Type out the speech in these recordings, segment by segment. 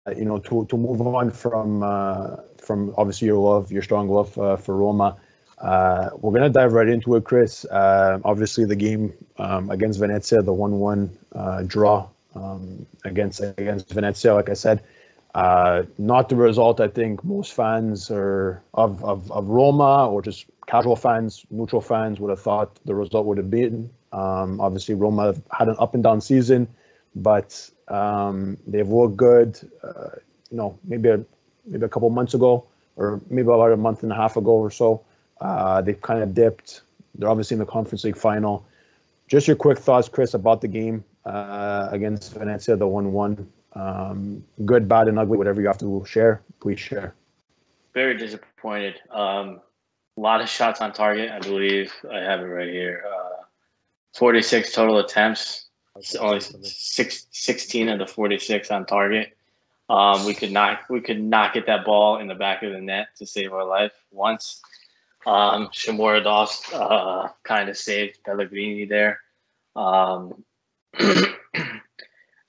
to move on from obviously your strong love for Roma, we're gonna dive right into it, Chris. Obviously, the game against Venezia, the 1-1 draw against Venezia, like I said, not the result I think most fans of Roma, or just casual fans, neutral fans, would have thought the result would have been. Obviously, Roma had an up and down season, but they've looked good. Maybe a couple months ago, or maybe about a month and a half ago or so. They've kind of dipped. They're obviously in the Conference League final. Just your quick thoughts, Chris, about the game against Venezia, the 1-1. Good, bad, and ugly, whatever you have to share, please share. Very disappointed. A lot of shots on target. I believe I have it right here. 46 total attempts. Only 16 of the 46 on target. We could not get that ball in the back of the net to save our life once. Shomurodov kind of saved Pellegrini there.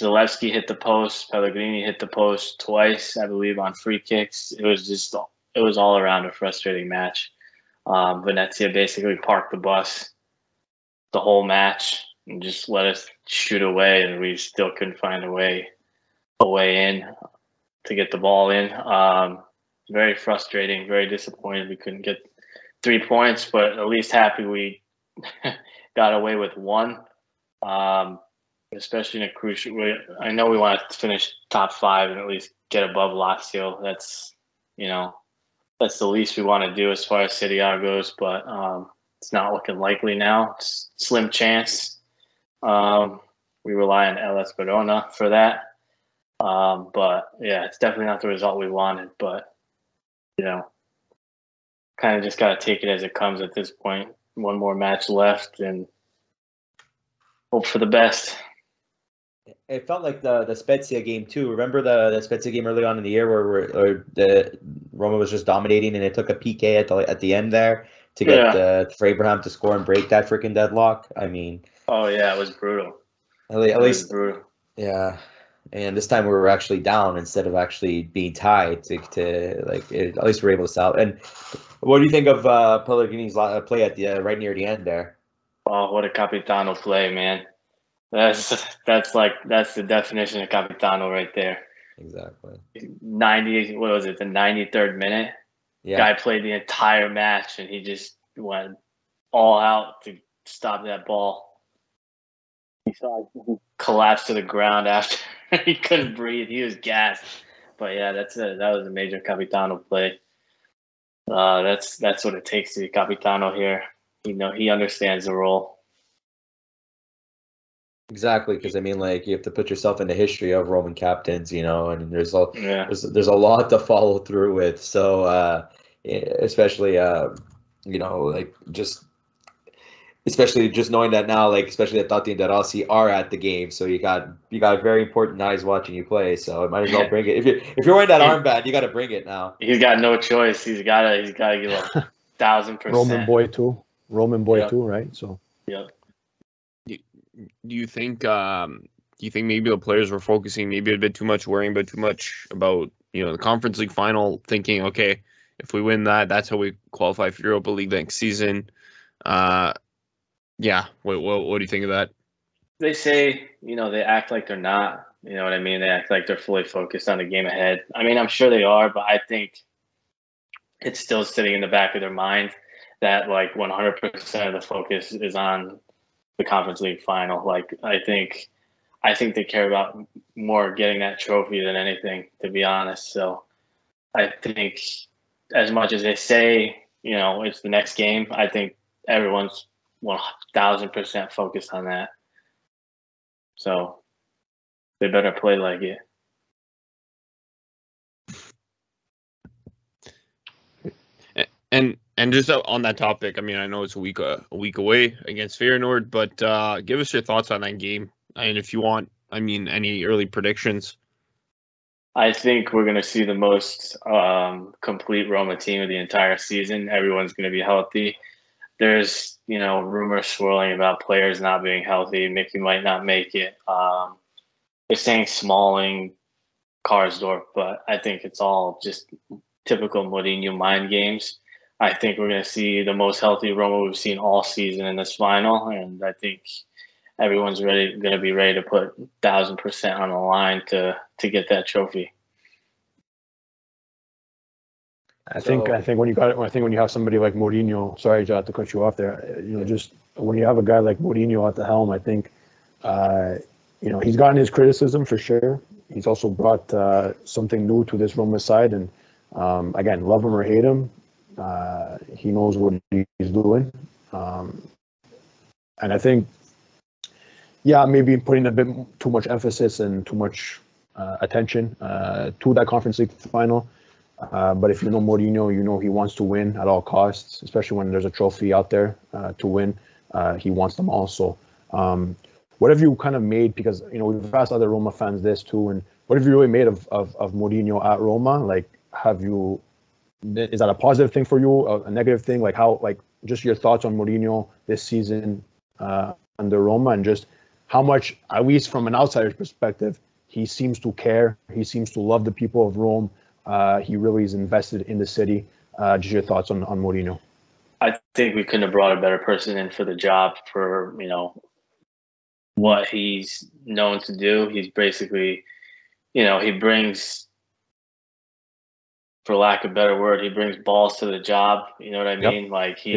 Zalewski hit the post. Pellegrini hit the post twice, I believe, on free kicks. It was all around a frustrating match. Venezia basically parked the bus the whole match and just let us shoot away, and we still couldn't find a way in to get the ball in. Very frustrating, very disappointed we couldn't get 3 points, but at least happy we got away with one. Especially in a crucial way. I know we want to finish top 5 and at least get above Lazio. That's the least we want to do as far as SerieA goes, but it's not looking likely now. It's slim chance. We rely on LS Verona for that. But yeah, it's definitely not the result we wanted, but kind of just got to take it as it comes at this point. One more match left and hope for the best. It felt like the Spezia game too. Remember the Spezia game early on in the year where the Roma was just dominating, and it took a PK at the end there to get for Abraham to score and break that freaking deadlock. I mean, oh yeah, it was brutal. At least brutal. Yeah, and this time we were actually down instead of actually being tied. At least we're able to sell. And what do you think of Pellegrini's play at the right near the end there? Oh, what a Capitano play, man! That's the definition of Capitano right there. Exactly. 90, what was it, the 93rd minute? Yeah. Guy played the entire match, and he just went all out to stop that ball. He saw him collapse to the ground after he couldn't breathe. He was gassed. But yeah, that was a major Capitano play. That's what it takes to be Capitano here. He understands the role. Exactly, because I mean, like, you have to put yourself in the history of Roman captains, and there's a lot to follow through with. So, especially just knowing that now, like, especially that Totti and Giallorossi are at the game, so you got very important eyes watching you play. So I might as well bring it. If you're wearing that armband, you got to bring it now. He's got no choice. He's got to give 1,000%. Roman boy too, right? So yeah. Do you think maybe the players were focusing maybe a bit too much, worrying a bit too much about the Conference League final, thinking, okay, if we win that's how we qualify for Europa League next season? What do you think of that? They say they act like they're not. You know what I mean? They act like they're fully focused on the game ahead. I mean, I'm sure they are, but I think it's still sitting in the back of their mind that like 100% of the focus is on the Conference League final. Like, I think they care about more getting that trophy than anything, to be honest. So I think as much as they say, it's the next game, I think everyone's 1,000% focused on that. So they better play like it. And just on that topic, I mean, I know it's a week away against Feyenoord, but give us your thoughts on that game. And if you want, I mean, any early predictions? I think we're going to see the most complete Roma team of the entire season. Everyone's going to be healthy. There's, rumors swirling about players not being healthy. Mickey might not make it. They're saying Smalling Karsdorp, but I think it's all just typical Mourinho mind games. I think we're going to see the most healthy Roma we've seen all season in this final, and I think everyone's going to be ready to put 1,000% on the line to get that trophy. I think when you have somebody like Mourinho, sorry, John, to cut you off there, just when you have a guy like Mourinho at the helm, I think, he's gotten his criticism for sure. He's also brought something new to this Roma side, and again, love him or hate him, he knows what he's doing, and I think, maybe putting a bit too much emphasis and too much attention to that Conference League final. But if you know Mourinho, he wants to win at all costs, especially when there's a trophy out there to win. He wants them all. So what have you kind of made, because, we've asked other Roma fans this too, and what have you really made of Mourinho at Roma? Like, is that a positive thing for you, a negative thing? Like, just your thoughts on Mourinho this season under Roma, and just how much, at least from an outsider's perspective, he seems to care. He seems to love the people of Rome. He really is invested in the city. Just your thoughts on Mourinho. I think we couldn't have brought a better person in for the job for, what he's known to do. He's basically, he brings, for lack of a better word, he brings balls to the job. You know what I mean? Yep. Like we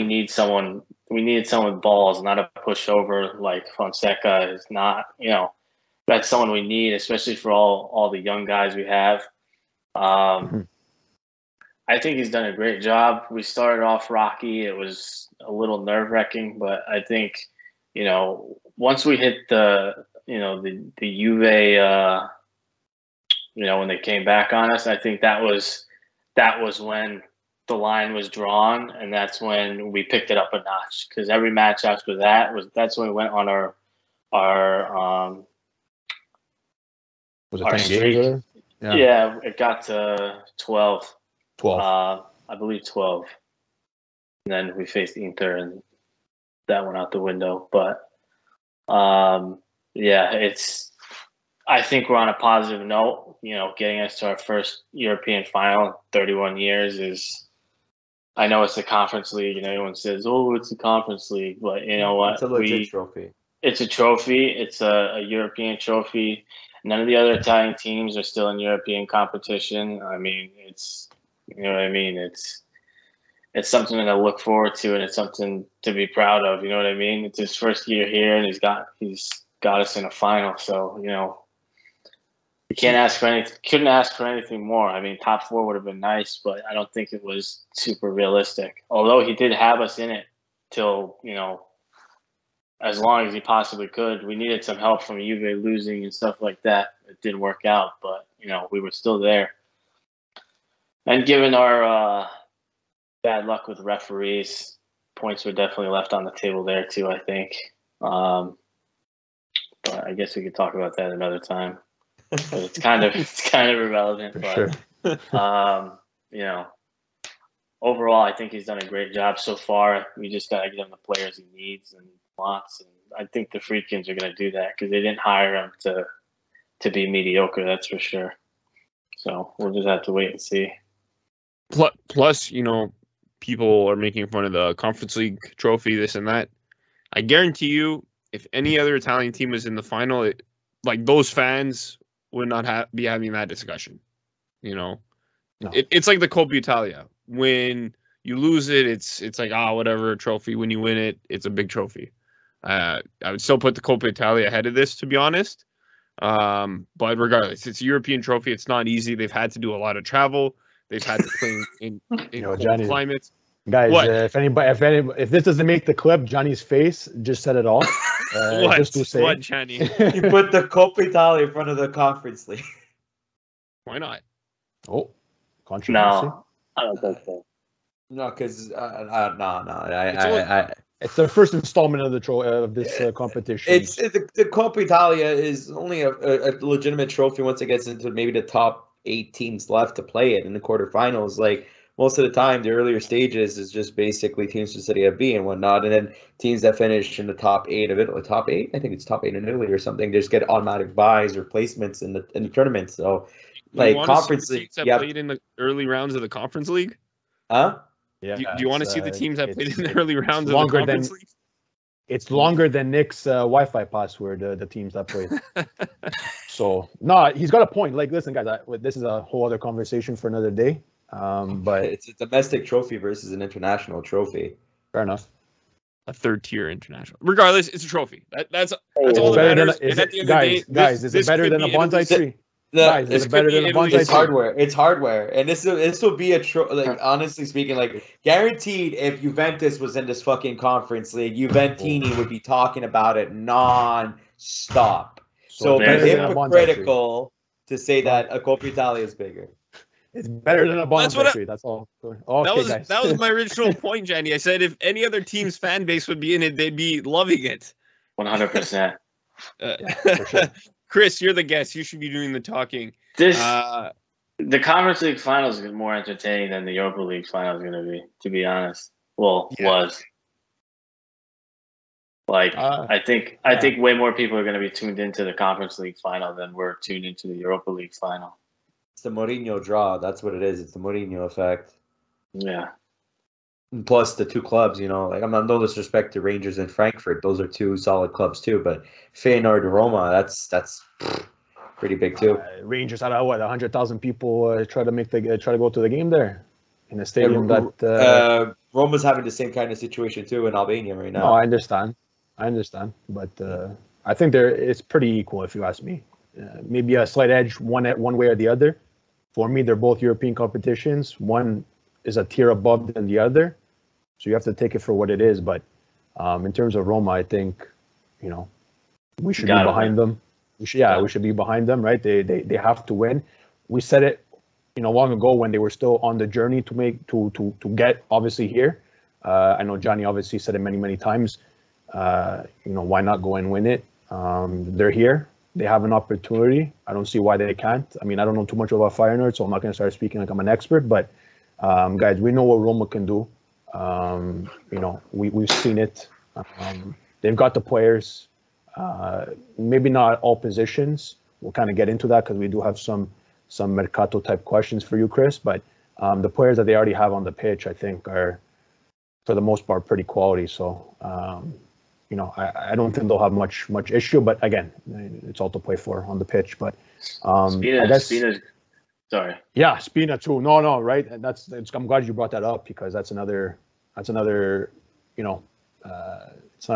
need someone with balls, not a pushover like Fonseca is not, that's someone we need, especially for all the young guys we have. I think he's done a great job. We started off rocky. It was a little nerve-wracking, but I think, once we hit the Juve, when they came back on us, I think that was when the line was drawn, and that's when we picked it up a notch. Because every match after that's when we went on our was it our 10 streak. games? Yeah, it got to 12. 12. I believe 12. And then we faced Inter, and that went out the window. But I think we're on a positive note. Getting us to our first European final in 31 years is. I know it's a Conference League, and everyone says, "Oh, it's a Conference League," but you know what? It's a legit trophy. It's a trophy. It's a European trophy. None of the other Italian teams are still in European competition. I mean, it's something to look forward to, and it's something to be proud of. You know what I mean? It's his first year here, and he's got us in a final. So you couldn't ask for anything more. I mean, top 4 would have been nice, but I don't think it was super realistic. Although he did have us in it till as long as he possibly could. We needed some help from Juve losing and stuff like that. It didn't work out, but we were still there. And given our bad luck with referees, points were definitely left on the table there too, I think. But I guess we could talk about that another time. It's kind of irrelevant. For but sure. Overall, I think he's done a great job so far. We just got to get him the players he needs and wants, and I think the Friedkins are going to do that because they didn't hire him to be mediocre. That's for sure. So we'll just have to wait and see. Plus, people are making fun of the Conference League trophy, this and that. I guarantee you, if any other Italian team was in the final, those fans would not be having that discussion. No. It's like the Coppa Italia. When you lose it, it's like, whatever, trophy. When you win it, it's a big trophy. I would still put the Coppa Italia ahead of this, to be honest. But regardless, it's a European trophy. It's not easy. They've had to do a lot of travel. They've had to play in cold climates. Guys, if this doesn't make the clip, Johnny's face just said it all. Just to say, what, Johnny? You put the Coppa Italia in front of the Conference League. Why not? Oh, controversy. No, I don't think so. No, because it's the first installment of this competition. It's the Coppa Italia is only a legitimate trophy once it gets into maybe the top 8 teams left to play it in the quarterfinals. Like, most of the time, the earlier stages is just basically teams from Serie B and whatnot, and then teams that finish in the top 8 of Italy, top 8, I think it's top 8 in Italy or something, just get automatic buys or placements in the tournament. So, like conference league, that played in the early rounds of the conference league. Huh? Yeah. Do you want to see the teams that played in the early rounds of the conference league? It's longer than Nick's Wi-Fi password, the teams that played. So, no, he's got a point. Like, listen, guys, this is a whole other conversation for another day. But it's a domestic trophy versus an international trophy. Fair enough. A third-tier international. Regardless, it's a trophy. That's all that matters. And at the end of the day, guys, is it better than a bonsai tree? Guys, is it better than a bonsai tree? It's hardware. It's hardware, and this will be like honestly speaking, like guaranteed. If Juventus was in this fucking conference league, Juventini would be talking about it non-stop. So it's hypocritical to say that a Coppa Italia is bigger. It's better than a bonsai tree. That's all. Okay, that was my original point, Jenny. I said if any other team's fan base would be in it, they'd be loving it. 100%. For sure. Chris, you're the guest. You should be doing the talking. The Conference League Finals is more entertaining than the Europa League Finals is going to be, to be honest. Well, was. Like, I think way more people are going to be tuned into the Conference League Final than we're tuned into the Europa League Final. It's the Mourinho draw. That's what it is. It's the Mourinho effect. Yeah. And plus the two clubs, like I'm not no disrespect to Rangers and Frankfurt. Those are two solid clubs too. But Feyenoord and Roma, that's pretty big too. Rangers had 100,000 people try to go to the game there in a stadium Roma's having the same kind of situation too in Albania right now. No, I understand, but I think it's pretty equal if you ask me. Maybe a slight edge one way or the other. For me, they're both European competitions. One is a tier above than the other, so you have to take it for what it is. But in terms of Roma, I think we should be behind them. We should be behind them, right? They have to win. We said it, long ago when they were still on the journey to get obviously here. I know Johnny obviously said it many times. Why not go and win it? They're here. They have an opportunity. I don't see why they can't. I mean, I don't know too much about Feyenoord, so I'm not going to start speaking like I'm an expert. But guys, we know what Roma can do. We've seen it. They've got the players. Maybe not all positions. We'll kind of get into that because we do have some Mercato type questions for you, Chris. But the players that they already have on the pitch, I think, are for the most part pretty quality. So I don't think they'll have much issue. But again, it's all to play for on the pitch. But Spina's sorry. Yeah, Spina too. No, right. And I'm glad you brought that up because that's another. It's not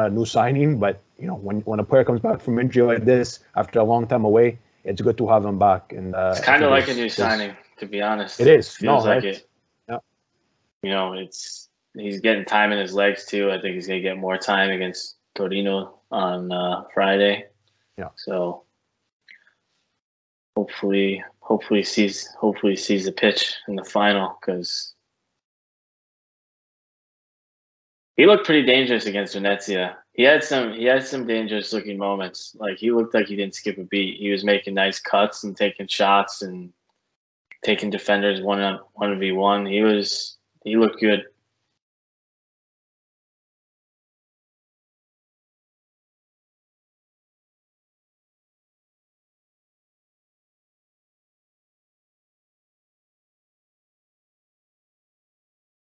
a new signing, but when a player comes back from injury like this after a long time away, it's good to have him back. And it's kind of like a new signing, to be honest. It is. Feels like right? it. Yeah. He's getting time in his legs too. I think he's gonna get more time against Torino on Friday. Yeah. So hopefully sees the pitch in the final because he looked pretty dangerous against Venezia. He had some dangerous looking moments. Like he looked like he didn't skip a beat. He was making nice cuts and taking shots and taking defenders 1v1. He looked good.